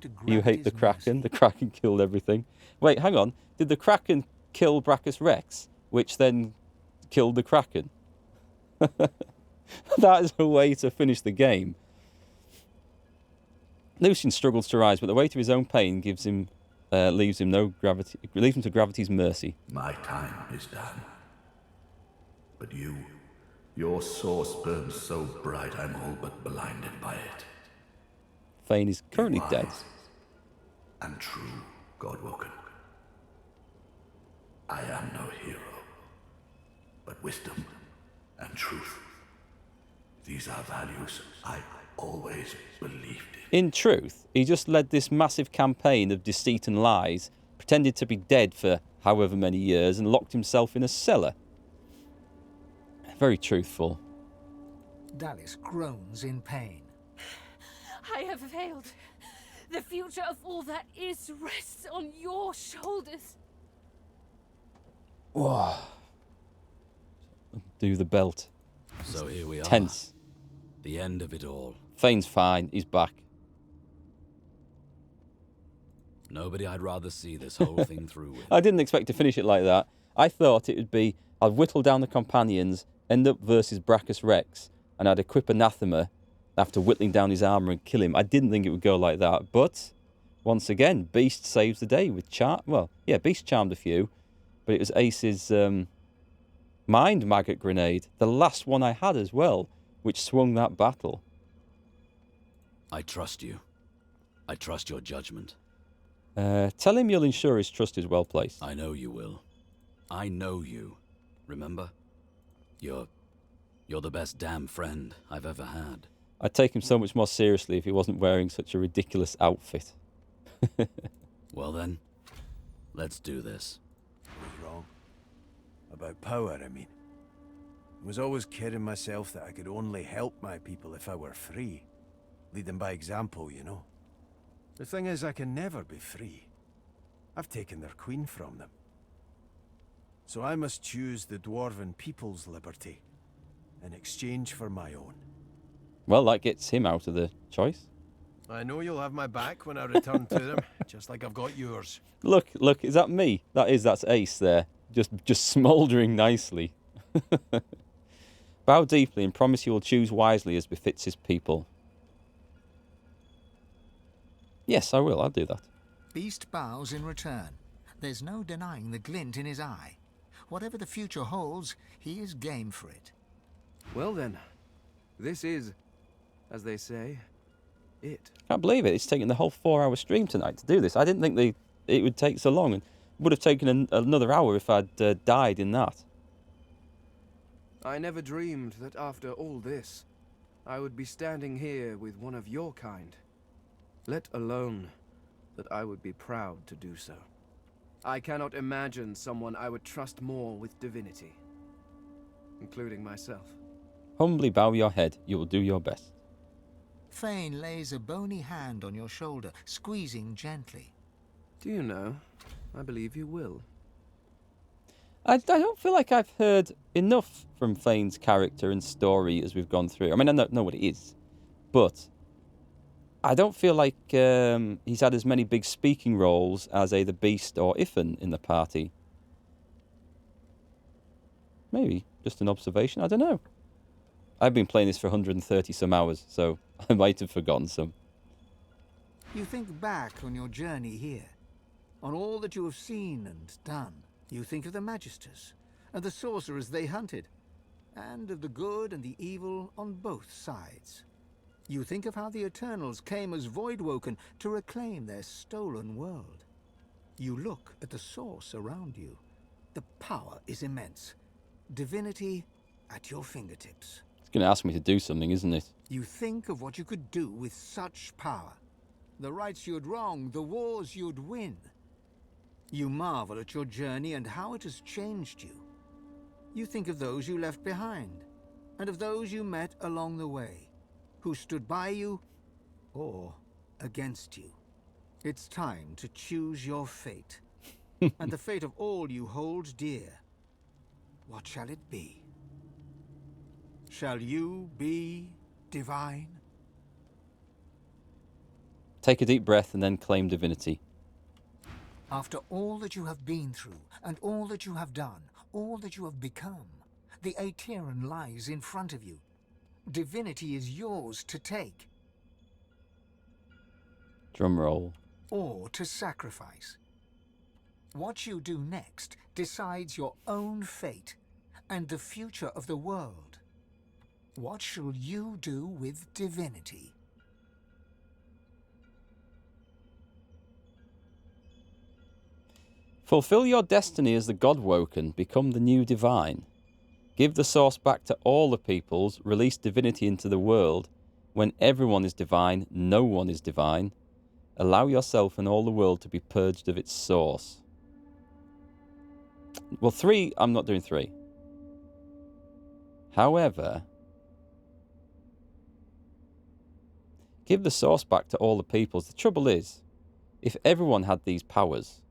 to You hate the gravity's Kraken. mercy. The Kraken killed everything. Wait, hang on. Did the Kraken kill Brachus Rex, which then killed the Kraken? That is a way to finish the game. Lucian struggles to rise, but the weight of his own pain leaves him to gravity's mercy. My time is done. But your source burns so bright I'm all but blinded by it. Thane is currently Be dead. wise and true, Godwoken. I am no hero, but wisdom and truth. These are values I always believed in. In truth, he just led this massive campaign of deceit and lies, pretended to be dead for however many years, and locked himself in a cellar. Very truthful. Dallis groans in pain. I have failed. The future of all that is rests on your shoulders. Whoa. Do the belt. So here we are. Tense. The end of it all. Thane's fine. He's back. Nobody I'd rather see this whole thing through with. I didn't expect to finish it like that. I thought it would be, I'd whittle down the companions, end up versus Brachus Rex, and I'd equip Anathema after whittling down his armor and kill him. I didn't think it would go like that. But, once again, Beast saves the day with charm. Well, yeah, Beast charmed a few, but it was Ace's Mind Maggot Grenade, the last one I had as well, which swung that battle. I trust you. I trust your judgment. Tell him you'll ensure his trust is well placed. I know you will. I know you. Remember? You're the best damn friend I've ever had. I'd take him so much more seriously if he wasn't wearing such a ridiculous outfit. Well then, let's do this. I was wrong. About power, I mean. I was always kidding myself that I could only help my people if I were free. Lead them by example, you know. The thing is, I can never be free. I've taken their queen from them. So I must choose the dwarven people's liberty in exchange for my own. Well, that gets him out of the choice. I know you'll have my back when I return to them, just like I've got yours. Look, is that me? That's Ace there. Just smouldering nicely. Bow deeply and promise you will choose wisely as befits his people. Yes, I will. I'll do that. Beast bows in return. There's no denying the glint in his eye. Whatever the future holds, he is game for it. Well then, this is, as they say, it. Can't believe it. It's taken the whole 4-hour stream tonight to do this. I didn't think it would take so long, and would have taken another hour if I'd died in that. I never dreamed that after all this, I would be standing here with one of your kind. Let alone that I would be proud to do so. I cannot imagine someone I would trust more with divinity, including myself. Humbly bow your head. You will do your best. Thane lays a bony hand on your shoulder, squeezing gently. Do you know, I believe you will. I don't feel like I've heard enough from Thane's character and story as we've gone through. I mean, I know what it is, but I don't feel like he's had as many big speaking roles as either Beast or Ifan in the party. Maybe just an observation. I don't know. I've been playing this for 130 some hours, so I might have forgotten some. You think back on your journey here, on all that you have seen and done. You think of the Magisters and the sorcerers they hunted, and of the good and the evil on both sides. You think of how the Eternals came as Voidwoken to reclaim their stolen world. You look at the source around you. The power is immense. Divinity at your fingertips. It's going to ask me to do something, isn't it? You think of what you could do with such power. The rights you'd wrong, the wars you'd win. You marvel at your journey and how it has changed you. You think of those you left behind, and of those you met along the way, who stood by you or against you. It's time to choose your fate, and the fate of all you hold dear. What shall it be? Shall you be divine? Take a deep breath and then claim divinity. After all that you have been through, and all that you have done, all that you have become, the Aetheran lies in front of you. Divinity is yours to take. Drum roll. Or to sacrifice. What you do next decides your own fate and the future of the world. What shall you do with divinity? Fulfill your destiny as the God-woken. Become the new divine. Give the source back to all the peoples. Release divinity into the world. When everyone is divine, no one is divine. Allow yourself and all the world to be purged of its source. Well, 3, I'm not doing 3. However, give the source back to all the peoples. The trouble is, if everyone had these powers,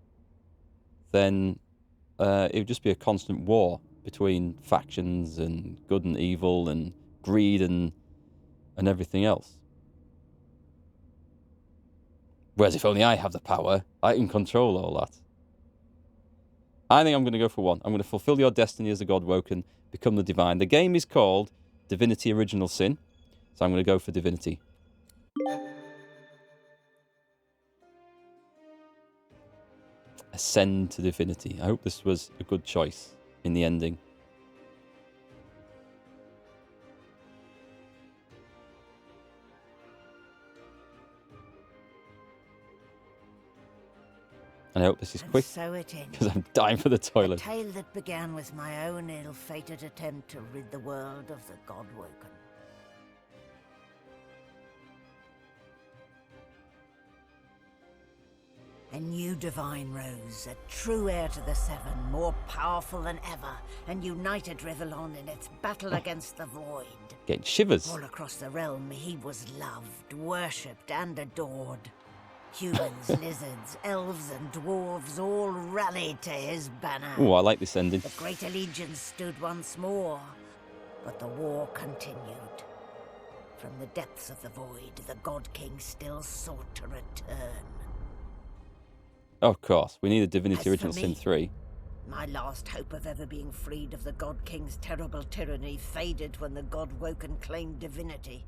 then it would just be a constant war between factions and good and evil and greed and everything else. Whereas if only I have the power, I can control all that. I think I'm going to go for 1. I'm going to fulfill your destiny as a God-woken, become the divine. The game is called Divinity Original Sin, so I'm going to go for divinity. Ascend to divinity. I hope this was a good choice in the ending. And I hope this is quick, So it ends. because I'm dying for the A toilet. tale that began with my own ill-fated attempt to rid the world of the God-woken. A new divine rose, a true heir to the Seven, more powerful than ever, and united Rivellon in its battle against the void. Getting shivers. All across the realm, he was loved, worshipped, and adored. Humans, lizards, elves, and dwarves all rallied to his banner. Oh, I like this ending. The great allegiance stood once more, but the war continued. From the depths of the void, the God King still sought to return. Of course, we need a Divinity As for Original Sin me, 3. My last hope of ever being freed of the God King's terrible tyranny faded when the God-woken claimed divinity.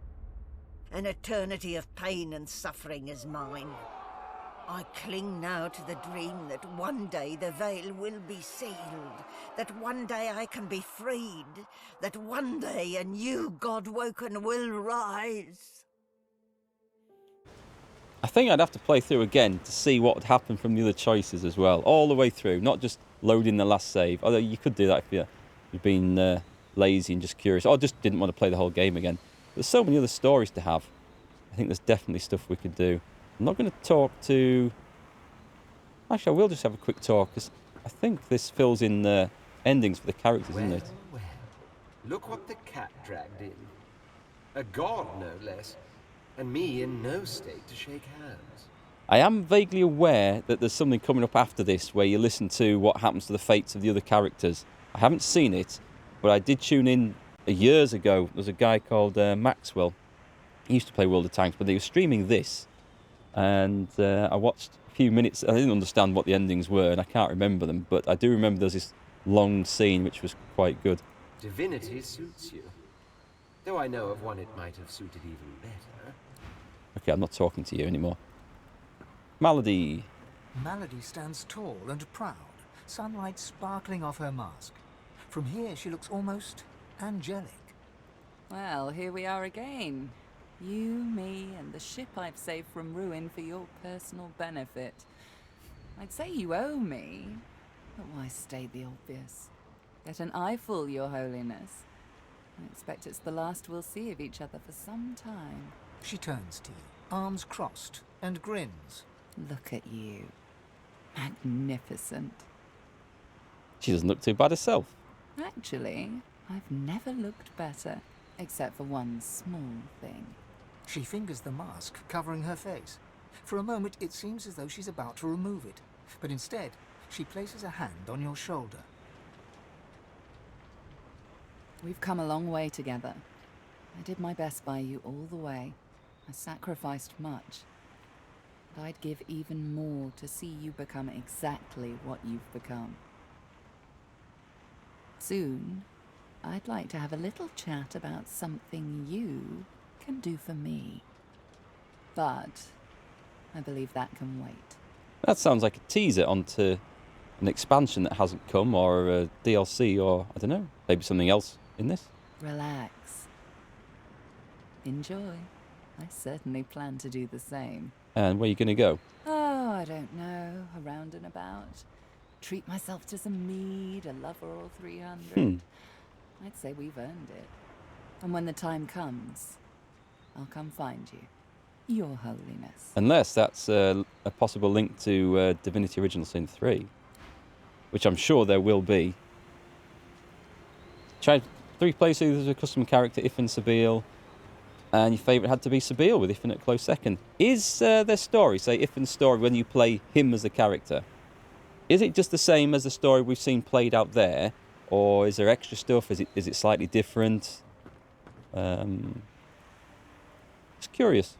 An eternity of pain and suffering is mine. I cling now to the dream that one day the veil will be sealed, that one day I can be freed, that one day a new God-woken will rise. I think I'd have to play through again to see what would happen from the other choices as well, all the way through, not just loading the last save. Although you could do that if you've been lazy and just curious, or just didn't want to play the whole game again. There's so many other stories to have. I think there's definitely stuff we could do. I'm not going to talk to... Actually, I will just have a quick talk, because I think this fills in the endings for the characters, isn't it? Well, look what the cat dragged in. A god, no less, and me in no state to shake hands. I am vaguely aware that there's something coming up after this where you listen to what happens to the fates of the other characters. I haven't seen it, but I did tune in years ago. There's a guy called Markgfl. He used to play World of Tanks, but he was streaming this. And I watched a few minutes. I didn't understand what the endings were, and I can't remember them, but I do remember there's this long scene which was quite good. Divinity suits you. Though I know of one it might have suited even better. Okay, I'm not talking to you anymore. Malady. Malady stands tall and proud, sunlight sparkling off her mask. From here she looks almost angelic. Well, here we are again. You, me, and the ship I've saved from ruin for your personal benefit. I'd say you owe me, but why state the obvious? Get an eyeful, Your Holiness. I expect it's the last we'll see of each other for some time. She turns to you, arms crossed, and grins. Look at you. Magnificent. She doesn't look too bad herself. Actually, I've never looked better, except for one small thing. She fingers the mask covering her face. For a moment it seems as though she's about to remove it, but instead she places a hand on your shoulder. We've come a long way together. I did my best by you all the way. I sacrificed much. but I'd give even more to see you become exactly what you've become. Soon, I'd like to have a little chat about something you can do for me. But I believe that can wait. That sounds like a teaser onto an expansion that hasn't come, or a DLC, or I don't know, maybe something else in this. Relax. Enjoy. I certainly plan to do the same. And where are you going to go? Oh, I don't know. Around and about. Treat myself to some mead, a lover or 300. I'd say we've earned it. And when the time comes, I'll come find you. Your Holiness. Unless that's a possible link to Divinity Original Sin 3, which I'm sure there will be. Try 3 places as a custom character, if in Sabile, and your favourite had to be Sabile with Ifin at close second. Is their story, say Ifin's story, when you play him as a character, is it just the same as the story we've seen played out there, or is there extra stuff? Is it slightly different? Just curious.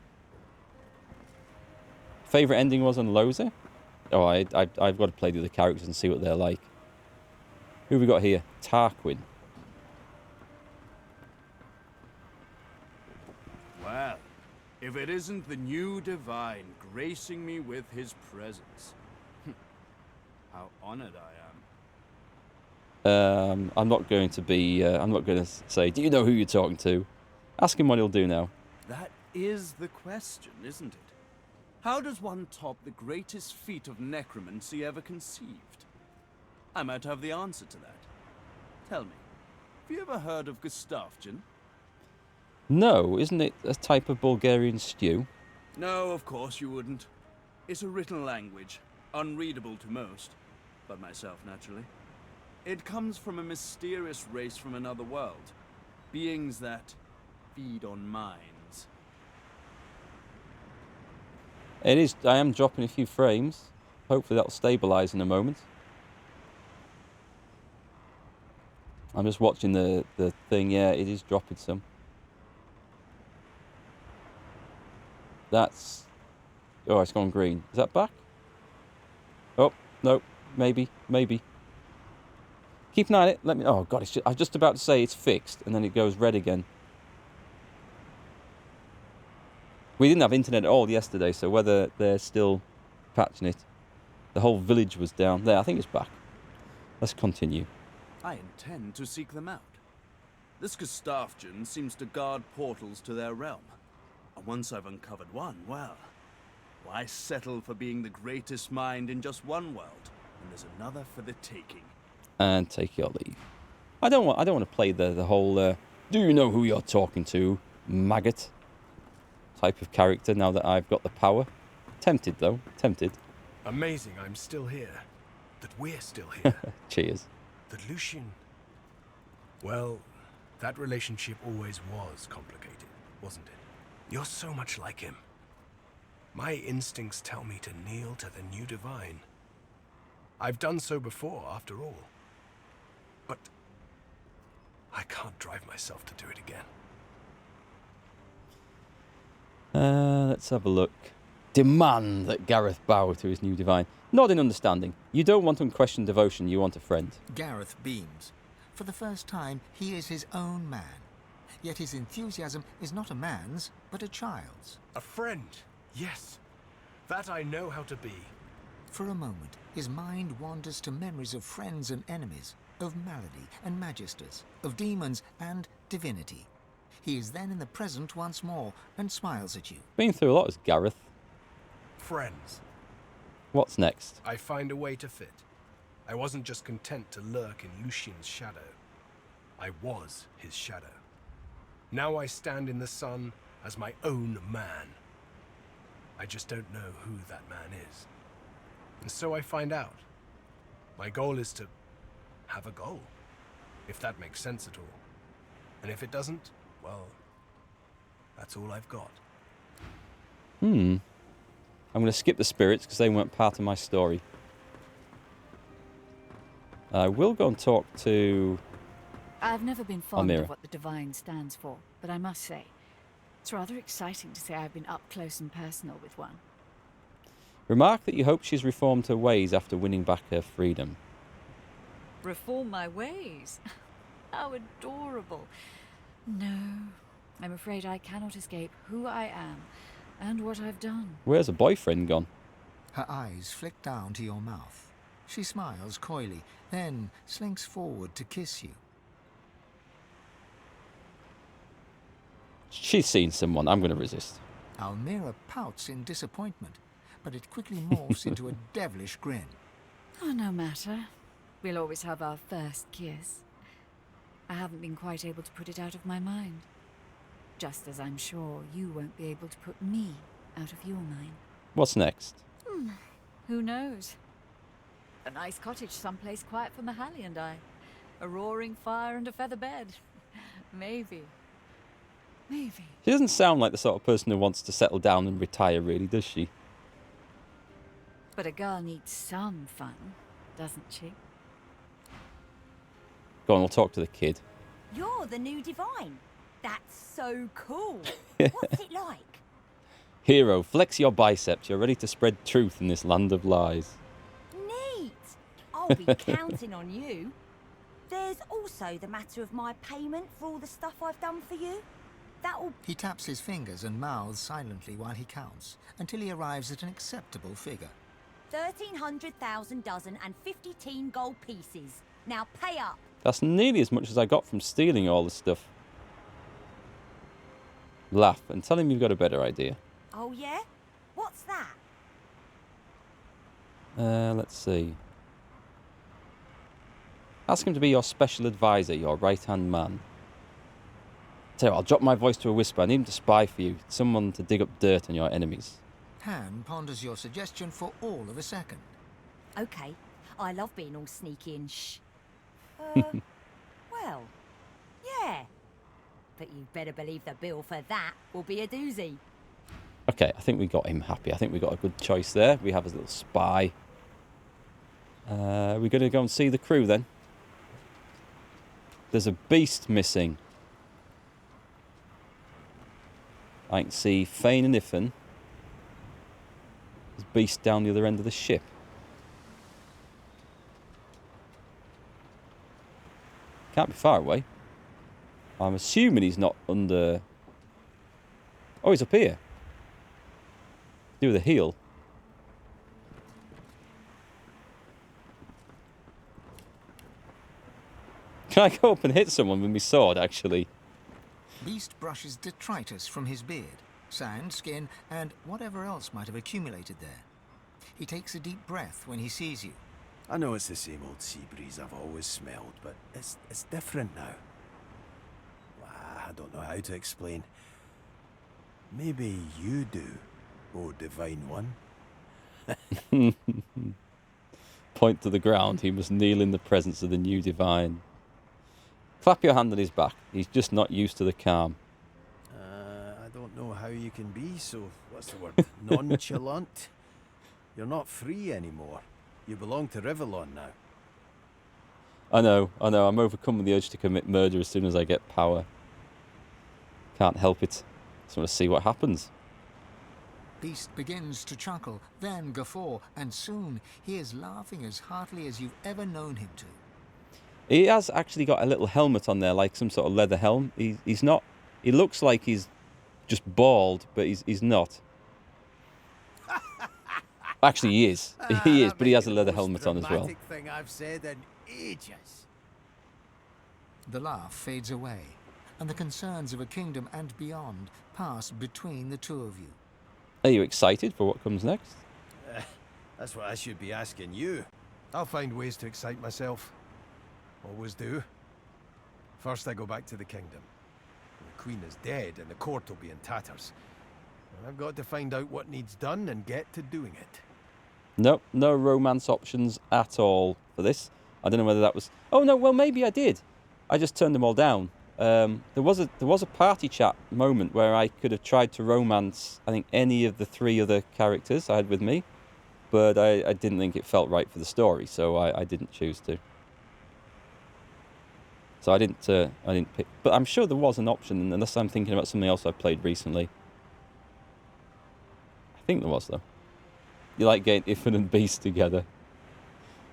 Favourite ending was on Loza? Oh, I've got to play the other characters and see what they're like. Who have we got here? Tarquin. Well, if it isn't the new Divine gracing me with his presence. How honored I am. I'm not going to be... I'm not going to say, do you know who you're talking to? Ask him what he'll do now. That is the question, isn't it? How does one top the greatest feat of necromancy ever conceived? I might have the answer to that. Tell me, have you ever heard of Gustafjan? No, isn't it a type of Bulgarian stew? No, of course you wouldn't. It's a written language, unreadable to most, but myself naturally. It comes from a mysterious race from another world, beings that feed on minds. It is. I am dropping a few frames. Hopefully that'll stabilise in a moment. I'm just watching the thing. Yeah, it is dropping some. That's... Oh, it's gone green. Is that back? Oh, no. Maybe. Keep an eye on it. Let me... Oh, God. I was just about to say it's fixed, and then it goes red again. We didn't have internet at all yesterday, so whether they're still patching it. The whole village was down. There, I think it's back. Let's continue. I intend to seek them out. This Gustafjan seems to guard portals to their realm. And once I've uncovered one, well, why settle for being the greatest mind in just one world, when there's another for the taking? And take your leave. I don't want to play the whole do you know who you're talking to, maggot type of character now that I've got the power. Tempted though, tempted. Amazing I'm still here. That we're still here. Cheers. That Lucian... Well, that relationship always was complicated, wasn't it? You're so much like him. My instincts tell me to kneel to the new Divine. I've done so before, after all. But I can't drive myself to do it again. Let's have a look. Demand that Gareth bow to his new Divine. Nod in understanding. You don't want unquestioned devotion, you want a friend. Gareth beams. For the first time, he is his own man. Yet his enthusiasm is not a man's, but a child's. A friend, yes. That I know how to be. For a moment, his mind wanders to memories of friends and enemies, of malady and magisters, of demons and divinity. He is then in the present once more, and smiles at you. Been through a lot as Gareth. Friends. What's next? I find a way to fit. I wasn't just content to lurk in Lucian's shadow. I was his shadow. Now I stand in the sun as my own man. I just don't know who that man is. And so I find out. My goal is to have a goal, if that makes sense at all. And if it doesn't, well, that's all I've got. I'm going to skip the spirits because they weren't part of my story. I will go and talk to... I've never been fond Almira. of what the Divine stands for, but I must say, it's rather exciting to say I've been up close and personal with one. Remark that you hope she's reformed her ways after winning back her freedom. Reform my ways? How adorable. No, I'm afraid I cannot escape who I am and what I've done. Where's her boyfriend gone? Her eyes flick down to your mouth. She smiles coyly, then slinks forward to kiss you. She's seen someone. I'm going to resist. Almira pouts in disappointment, but it quickly morphs into a devilish grin. Oh, no matter. We'll always have our first kiss. I haven't been quite able to put it out of my mind. Just as I'm sure you won't be able to put me out of your mind. What's next? Who knows? A nice cottage someplace quiet for Mahalia and I. A roaring fire and a feather bed. Maybe. Maybe. She doesn't sound like the sort of person who wants to settle down and retire, really, does she? But a girl needs some fun, doesn't she? Go on, we'll talk to the kid. You're the new Divine. That's so cool. What's it like? Hero, flex your biceps. You're ready to spread truth in this land of lies. Neat. I'll be counting on you. There's also the matter of my payment for all the stuff I've done for you. That'll... He taps his fingers and mouths silently while he counts, until he arrives at an acceptable figure. 1,300,000 dozen and 50 teen gold pieces. Now pay up. That's nearly as much as I got from stealing all the stuff. Laugh and tell him you've got a better idea. Oh yeah? What's that? Let's see. Ask him to be your special advisor, your right-hand man. Tell you what, I'll drop my voice to a whisper. I need him to spy for you. Someone to dig up dirt on your enemies. Han ponders your suggestion for all of a second. Okay. I love being all sneaky and shh. Well, yeah. But you better believe the bill for that will be a doozy. Okay, I think we got him happy. I think we got a good choice there. We have his little spy. We're going to go and see the crew then. There's a beast missing. I can see Fane and Iffen. There's beast down the other end of the ship. Can't be far away. I'm assuming he's not under... Oh, he's up here. Do with a heel. Can I go up and hit someone with my sword, actually? Beast brushes detritus from his beard, sand, skin, and whatever else might have accumulated there. He takes a deep breath when he sees you. I know it's the same old sea breeze I've always smelled, but it's different now. I don't know how to explain. Maybe you do, oh Divine One. Point to the ground. He must kneel in the presence of the new divine. Clap your hand on his back. He's just not used to the calm. I don't know how you can be so, what's the word, nonchalant? You're not free anymore. You belong to Rivellon now. I know. I'm overcome with the urge to commit murder as soon as I get power. Can't help it. Just want to see what happens. Beast begins to chuckle, then guffaw, and soon he is laughing as heartily as you've ever known him to. He has actually got a little helmet on there, like some sort of leather helm. He's not... He looks like he's just bald, but he's not. Actually, he is. He is, but he has a leather helmet on as well. Thing I've said in ages. The laugh fades away, and the concerns of a kingdom and beyond pass between the two of you. Are you excited for what comes next? That's what I should be asking you. I'll find ways to excite myself. Always do. First I go back to the kingdom. The queen is dead and the court will be in tatters. I've got to find out what needs done and get to doing it. Nope, no romance options at all for this. I don't know whether that was... Oh no, well maybe I did. I just turned them all down. There was a party chat moment where I could have tried to romance, I think, any of the three other characters I had with me, but I didn't think it felt right for the story, so I didn't choose to. So I didn't pick, but I'm sure there was an option, unless I'm thinking about something else I've played recently. I think there was though. You like getting Ifan and Beast together.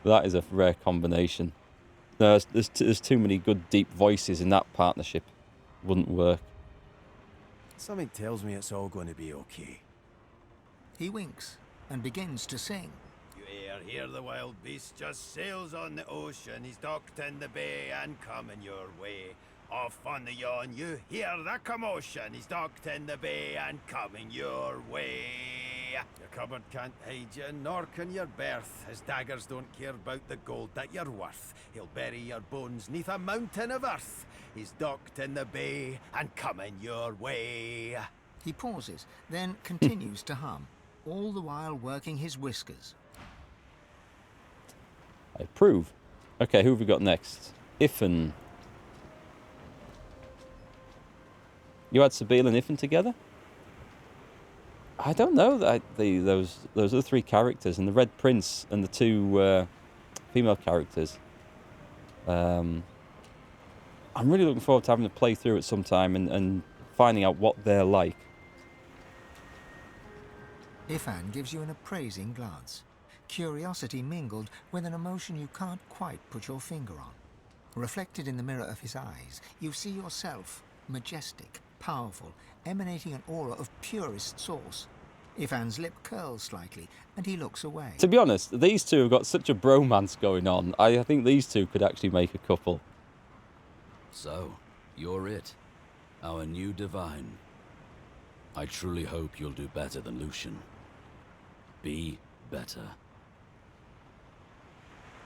That is a rare combination. No, there's too many good deep voices in that partnership. Wouldn't work. Something tells me it's all going to be okay. He winks and begins to sing. You hear the wild beast just sails on the ocean. He's docked in the bay and coming your way. Off on the yawn, you hear the commotion. He's docked in the bay and coming your way. Your cupboard can't hide you, nor can your berth. His daggers don't care about the gold that you're worth. He'll bury your bones neath a mountain of earth. He's docked in the bay and coming your way. He pauses, then continues to hum, all the while working his whiskers. I approve. Okay, who have we got next? Ifan. You had Sabine and Ifan together? I don't know that those other three characters and the Red Prince and the two female characters. I'm really looking forward to having to play through it sometime and finding out what they're like. Ifan gives you an appraising glance. Curiosity mingled with an emotion you can't quite put your finger on. Reflected in the mirror of his eyes, you see yourself, majestic, powerful, emanating an aura of purest source. Ifan's lip curls slightly, and he looks away. To be honest, these two have got such a bromance going on. I think these two could actually make a couple. So, you're it. Our new divine. I truly hope you'll do better than Lucian. Be better.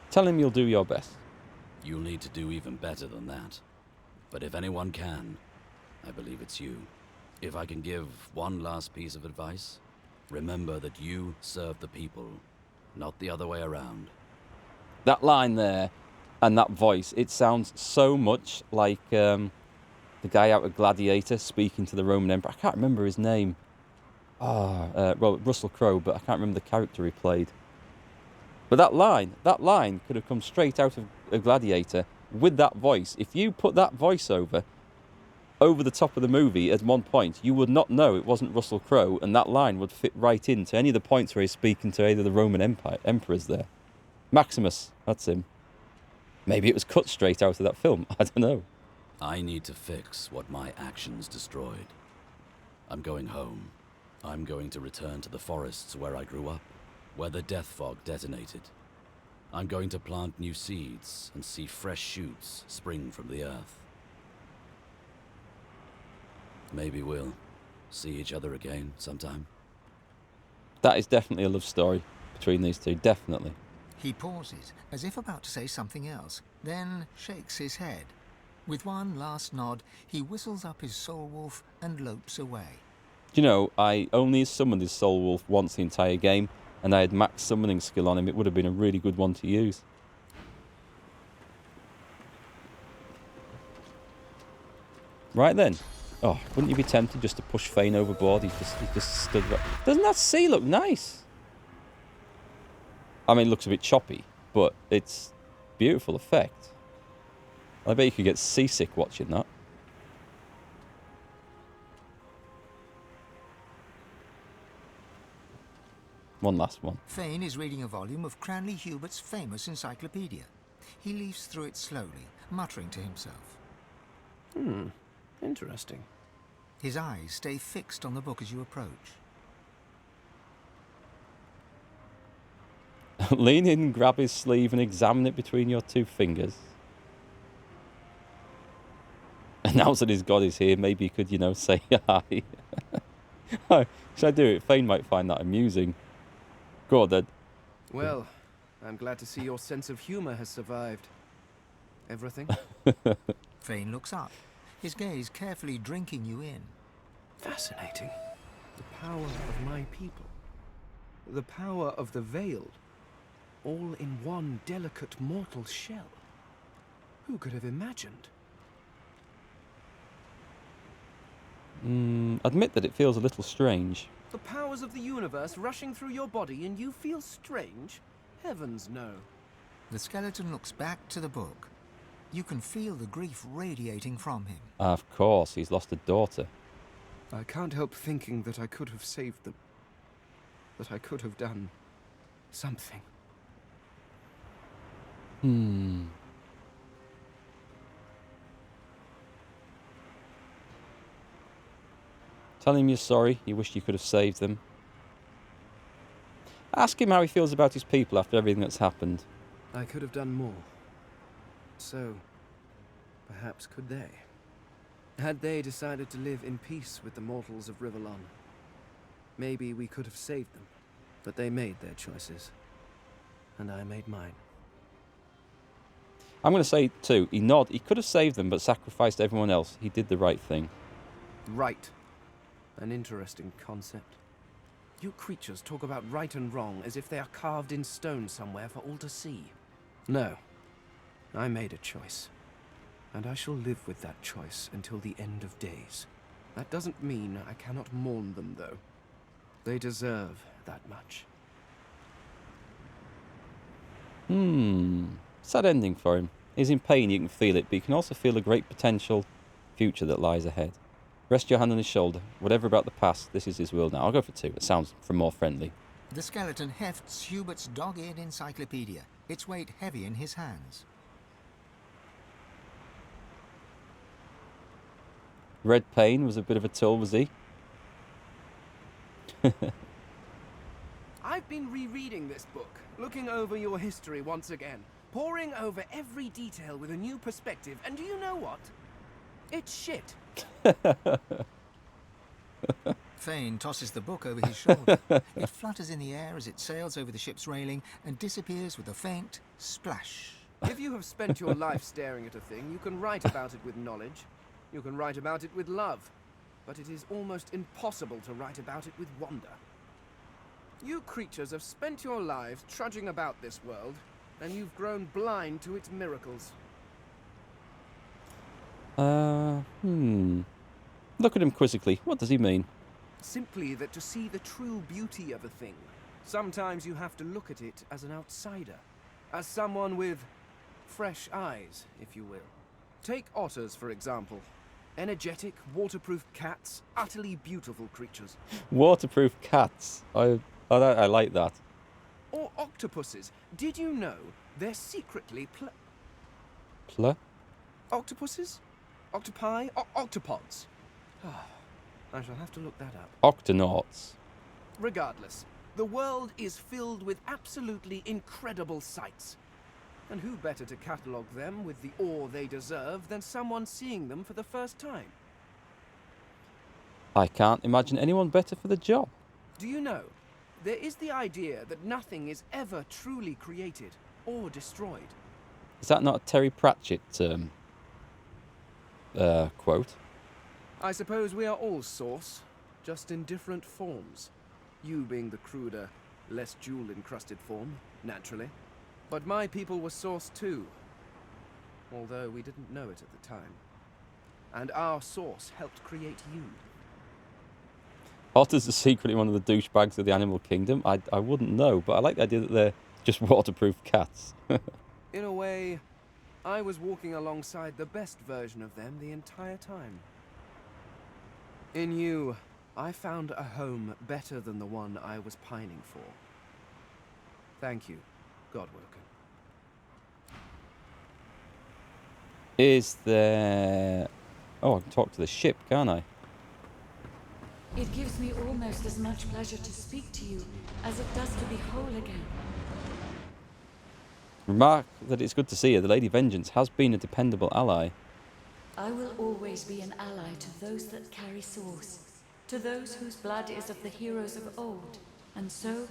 Tell him you'll do your best. You'll need to do even better than that. But if anyone can, I believe it's you. If I can give one last piece of advice, remember that you serve the people, not the other way around. That line there and that voice, it sounds so much like the guy out of Gladiator speaking to the Roman Emperor. I can't remember his name. Well, Russell Crowe, but I can't remember the character he played. But that line could have come straight out of a Gladiator with that voice. If you put that voice over the top of the movie at one point, you would not know it wasn't Russell Crowe, and that line would fit right into any of the points where he's speaking to either the Roman emperors there. Maximus, that's him. Maybe it was cut straight out of that film. I don't know. I need to fix what my actions destroyed. I'm going home. I'm going to return to the forests where I grew up, where the death fog detonated. I'm going to plant new seeds and see fresh shoots spring from the earth. Maybe we'll see each other again sometime. That is definitely a love story between these two, definitely. He pauses, as if about to say something else, then shakes his head. With one last nod, he whistles up his soul wolf and lopes away. Do you know, I only summoned his soul wolf once the entire game, and I had max summoning skill on him. It would have been a really good one to use. Right then. Oh, wouldn't you be tempted just to push Fane overboard? He just stood right. Doesn't that sea look nice? I mean, it looks a bit choppy, but it's beautiful effect. I bet you could get seasick watching that. One last one. Fane is reading a volume of Cranley Hubert's famous encyclopedia. He leafs through it slowly, muttering to himself. Interesting. His eyes stay fixed on the book as you approach. Lean in, grab his sleeve and examine it between your two fingers. And now that his god is here, maybe you could, say hi. Should I do it? Fane might find that amusing. Go on then. Well, I'm glad to see your sense of humor has survived. Everything? Fane looks up, his gaze carefully drinking you in. Fascinating. The power of my people. The power of the Veiled. All in one delicate mortal shell. Who could have imagined? Admit that it feels a little strange. The powers of the universe rushing through your body and you feel strange? Heavens no. The skeleton looks back to the book. You can feel the grief radiating from him. Of course, he's lost a daughter. I can't help thinking that I could have saved them. That I could have done something. Tell him you're sorry, you wish you could have saved them. Ask him how he feels about his people after everything that's happened. I could have done more. So, perhaps could they? Had they decided to live in peace with the mortals of Rivellon, maybe we could have saved them. But they made their choices, and I made mine. I'm going to say, too, he could have saved them, but sacrificed everyone else. He did the right thing. Right. An interesting concept. You creatures talk about right and wrong as if they are carved in stone somewhere for all to see. No. I made a choice. And I shall live with that choice until the end of days. That doesn't mean I cannot mourn them, though. They deserve that much. Sad ending for him. He's in pain, you can feel it, but you can also feel the great potential future that lies ahead. Rest your hand on his shoulder. Whatever about the past, this is his world now. I'll go for 2. It sounds more friendly. The skeleton hefts Hubert's dog-eared encyclopedia, its weight heavy in his hands. Red Payne was a bit of a tool, was he? I've been rereading this book, looking over your history once again, poring over every detail with a new perspective, and do you know what? It's shit. Fane tosses the book over his shoulder. It flutters in the air as it sails over the ship's railing and disappears with a faint splash. If you have spent your life staring at a thing, you can write about it with knowledge. You can write about it with love. But it is almost impossible to write about it with wonder. You creatures have spent your lives trudging about this world, and you've grown blind to its miracles. Look at him quizzically. What does he mean? Simply that to see the true beauty of a thing, sometimes you have to look at it as an outsider. As someone with fresh eyes, if you will. Take otters, for example. Energetic, waterproof cats, utterly beautiful creatures. Waterproof cats. I like that. Or octopuses. Did you know they're secretly octopuses? Octopi? Octopods. I shall have to look that up. Octonauts. Regardless, the world is filled with absolutely incredible sights. And who better to catalogue them with the awe they deserve than someone seeing them for the first time? I can't imagine anyone better for the job. Do you know, there is the idea that nothing is ever truly created or destroyed. Is that not a Terry Pratchett quote? I suppose we are all Source, just in different forms. You being the cruder, less jewel-encrusted form, naturally. But my people were Source too, although we didn't know it at the time. And our Source helped create you. Otters are secretly one of the douchebags of the animal kingdom. I wouldn't know, but I like the idea that they're just waterproof cats. In a way, I was walking alongside the best version of them the entire time. In you, I found a home better than the one I was pining for. Thank you, Godwoken. Is there... Oh, I can talk to the ship, can't I? It gives me almost as much pleasure to speak to you as it does to be whole again. Remark that it's good to see her. The Lady Vengeance has been a dependable ally. I will always be an ally to those that carry Source, to those whose blood is of the heroes of old. And so,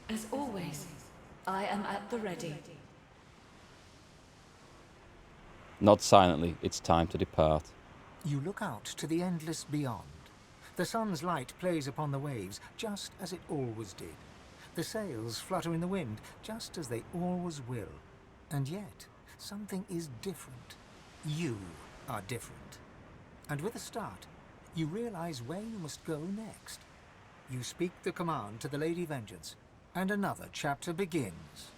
as always, I am at the ready. Nod silently. It's time to depart. You look out to the endless beyond. The sun's light plays upon the waves, just as it always did. The sails flutter in the wind, just as they always will. And yet, something is different. You are different. And with a start, you realize where you must go next. You speak the command to the Lady Vengeance, and another chapter begins.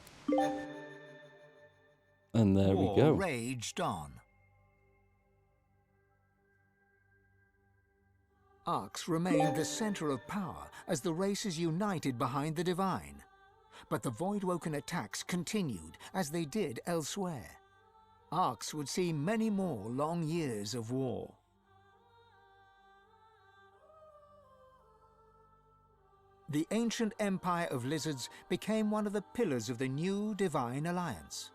And there we go. War raged on. Arx remained the center of power as the races united behind the Divine. but the Voidwoken attacks continued as they did elsewhere. Arx would see many more long years of war. The ancient empire of lizards became one of the pillars of the new Divine Alliance.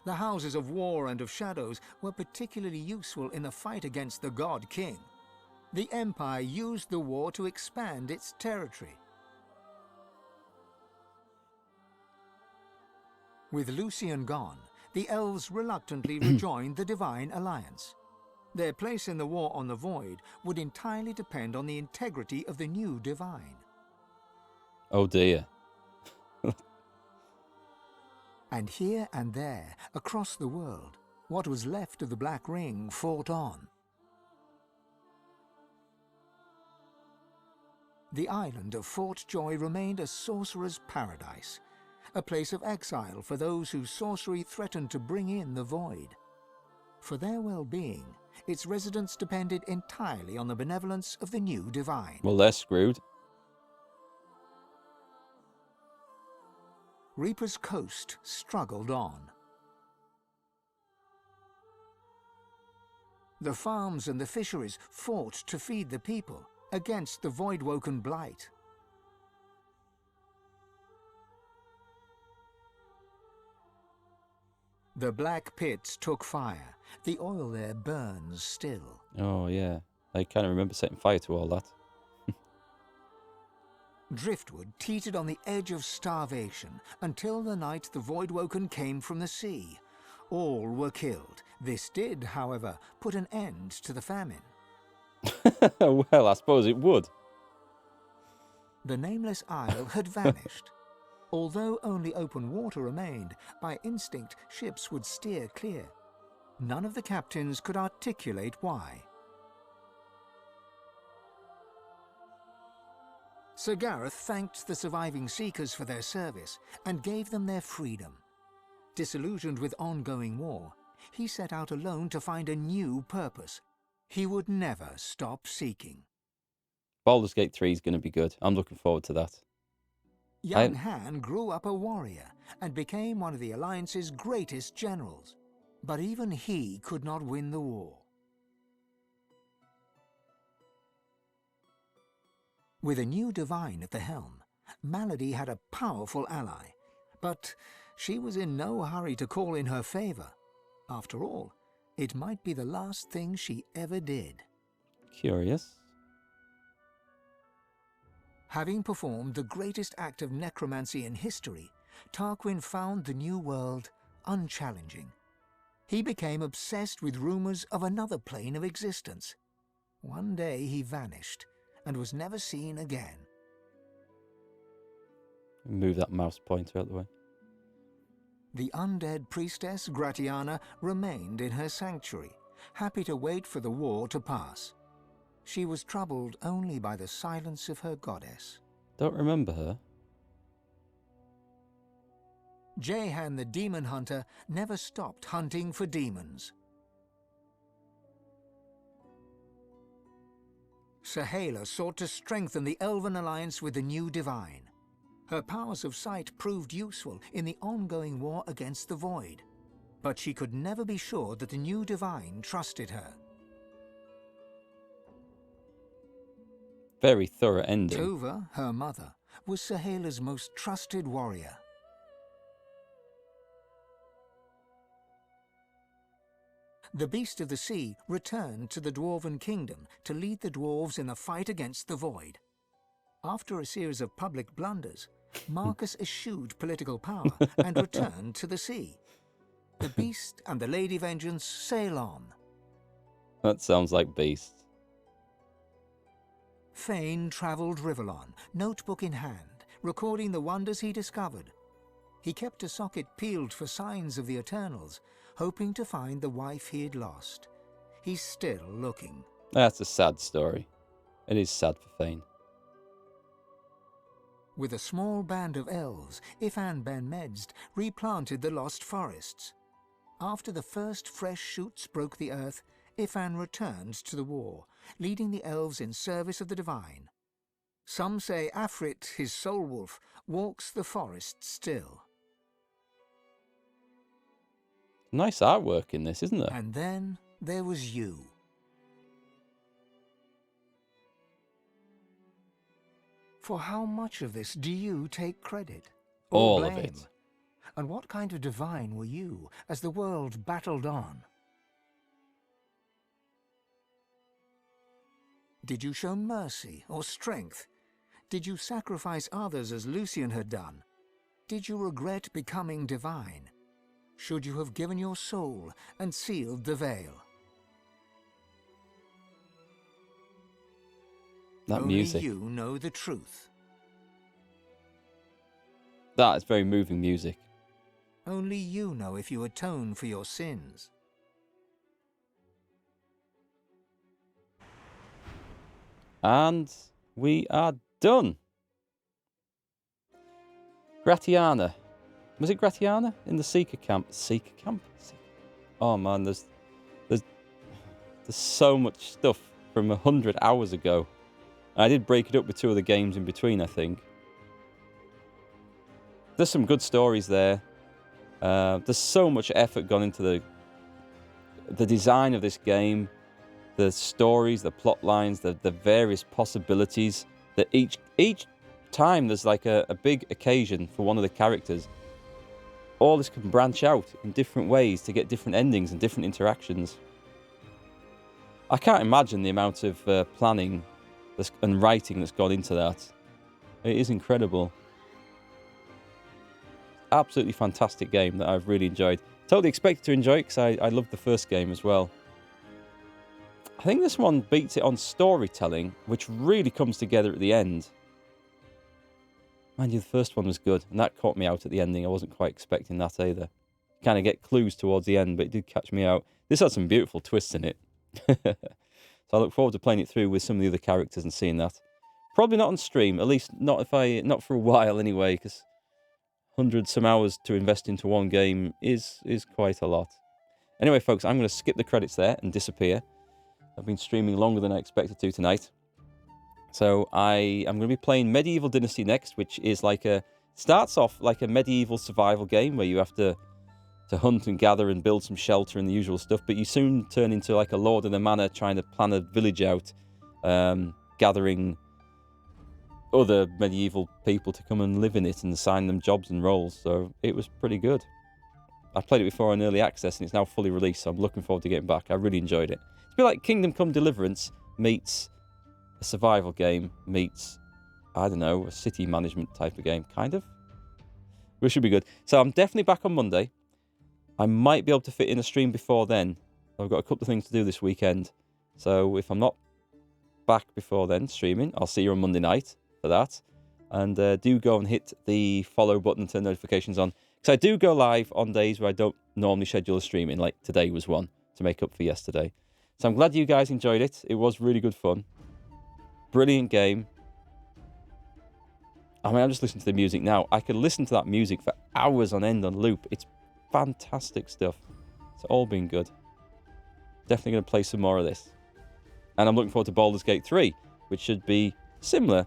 The Houses of War and of Shadows were particularly useful in the fight against the God King. The Empire used the war to expand its territory. With Lucian gone, the elves reluctantly rejoined the Divine Alliance. Their place in the war on the Void would entirely depend on the integrity of the new Divine. Oh dear. And here and there, across the world, what was left of the Black Ring fought on. The island of Fort Joy remained a sorcerer's paradise, a place of exile for those whose sorcery threatened to bring in the Void. For their well-being, its residents depended entirely on the benevolence of the new Divine. Well, they're screwed. Reaper's Coast struggled on. The farms and the fisheries fought to feed the people against the Voidwoken blight. The black pits took fire. The oil there burns still. Oh yeah, I kind of remember setting fire to all that. Driftwood teetered on the edge of starvation until the night the Voidwoken came from the sea. All were killed. This did, however, put an end to the famine. Well, I suppose it would. The nameless isle had vanished. Although only open water remained, by instinct ships would steer clear. None of the captains could articulate why. Sir Gareth thanked the surviving Seekers for their service and gave them their freedom. Disillusioned with ongoing war, he set out alone to find a new purpose. He would never stop seeking. Baldur's Gate 3 is going to be good. I'm looking forward to that. Young Han grew up a warrior and became one of the Alliance's greatest generals. But even he could not win the war. With a new Divine at the helm, Malady had a powerful ally, but she was in no hurry to call in her favor. After all, it might be the last thing she ever did. Curious. Having performed the greatest act of necromancy in history, Tarquin found the new world unchallenging. He became obsessed with rumors of another plane of existence. One day he vanished and was never seen again. Move that mouse pointer out of the way. The undead priestess Gratiana remained in her sanctuary, happy to wait for the war to pass. She was troubled only by the silence of her goddess. Don't remember her. Jehan the demon hunter never stopped hunting for demons. Sahala sought to strengthen the Elven alliance with the new Divine. Her powers of sight proved useful in the ongoing war against the Void, but she could never be sure that the new Divine trusted her. Very thorough ending. Tova, her mother, was Sahala's most trusted warrior. The Beast of the Sea returned to the Dwarven Kingdom to lead the dwarves in the fight against the Void. After a series of public blunders, Marcus eschewed political power and returned to the sea. The Beast and the Lady Vengeance sail on. That sounds like Beast. Fane travelled Rivellon, notebook in hand, recording the wonders he discovered. He kept a socket peeled for signs of the Eternals, hoping to find the wife he had lost. He's still looking. That's a sad story. It is sad for Fane. With a small band of elves, Ifan Ben Medst replanted the lost forests. After the first fresh shoots broke the earth, Ifan returned to the war, leading the elves in service of the Divine. Some say Afrit, his soul wolf, walks the forest still. Nice artwork in this, isn't there? And then there was you. For how much of this do you take credit? Or All blame? of it. And what kind of divine were you as the world battled on? Did you show mercy or strength? Did you sacrifice others as Lucian had done? Did you regret becoming divine? Should you have given your soul and sealed the veil? That Only music. you know the truth. That is very moving music. Only you know if you atone for your sins. And we are done. Gratiana. Was it Gratiana? In the Seeker camp. Seeker camp? Oh man, there's so much stuff from 100 hours ago. I did break it up with 2 other games in between, I think. There's some good stories there. There's so much effort gone into the design of this game, the stories, the plot lines, the various possibilities. That each time there's like a big occasion for one of the characters, all this can branch out in different ways to get different endings and different interactions. I can't imagine the amount of planning and writing that's gone into that. It is incredible. Absolutely fantastic game that I've really enjoyed. Totally expected to enjoy it because I loved the first game as well. I think this one beats it on storytelling, which really comes together at the end. Mind you, the first one was good, and that caught me out at the ending. I wasn't quite expecting that either. Kind of get clues towards the end, but it did catch me out. This had some beautiful twists in it. So I look forward to playing it through with some of the other characters and seeing that. Probably not on stream, at least not for a while anyway, because 100 some hours to invest into one game is quite a lot. Anyway, folks, I'm going to skip the credits there and disappear. I've been streaming longer than I expected to tonight. So I am going to be playing Medieval Dynasty next, which is starts off like a medieval survival game where you have to hunt and gather and build some shelter and the usual stuff, but you soon turn into like a lord of the manor trying to plan a village out, gathering other medieval people to come and live in it and assign them jobs and roles. So it was pretty good. I played it before in early access and it's now fully released, so I'm looking forward to getting back. I really enjoyed it. It's a bit like Kingdom Come Deliverance meets a survival game meets, I don't know, a city management type of game, kind of. Which should be good. So I'm definitely back on Monday. I might be able to fit in a stream before then. I've got a couple of things to do this weekend. So if I'm not back before then streaming, I'll see you on Monday night for that. And do go and hit the follow button, turn notifications on. Because I do go live on days where I don't normally schedule a streaming, like today was one, to make up for yesterday. So I'm glad you guys enjoyed it. It was really good fun. Brilliant game. I mean, I'm just listening to the music now. I could listen to that music for hours on end on loop. It's fantastic stuff. It's all been good. Definitely going to play some more of this. And I'm looking forward to Baldur's Gate 3, which should be similar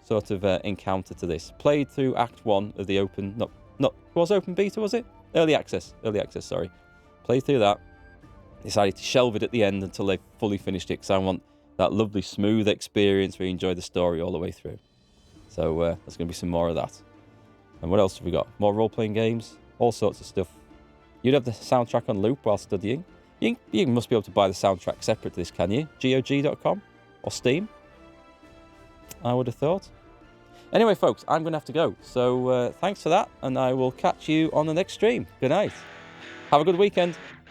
sort of encounter to this. Played through Act 1 of the open... was open beta, was it? Early access, sorry. Played through that. Decided to shelve it at the end until they fully finished it, because I want that lovely smooth experience where you enjoy the story all the way through. So there's going to be some more of that. And what else have we got? More role-playing games, all sorts of stuff. You'd have the soundtrack on loop while studying. You must be able to buy the soundtrack separate to this, can you? GOG.com or Steam? I would have thought. Anyway, folks, I'm going to have to go. So thanks for that, and I will catch you on the next stream. Good night. Have a good weekend.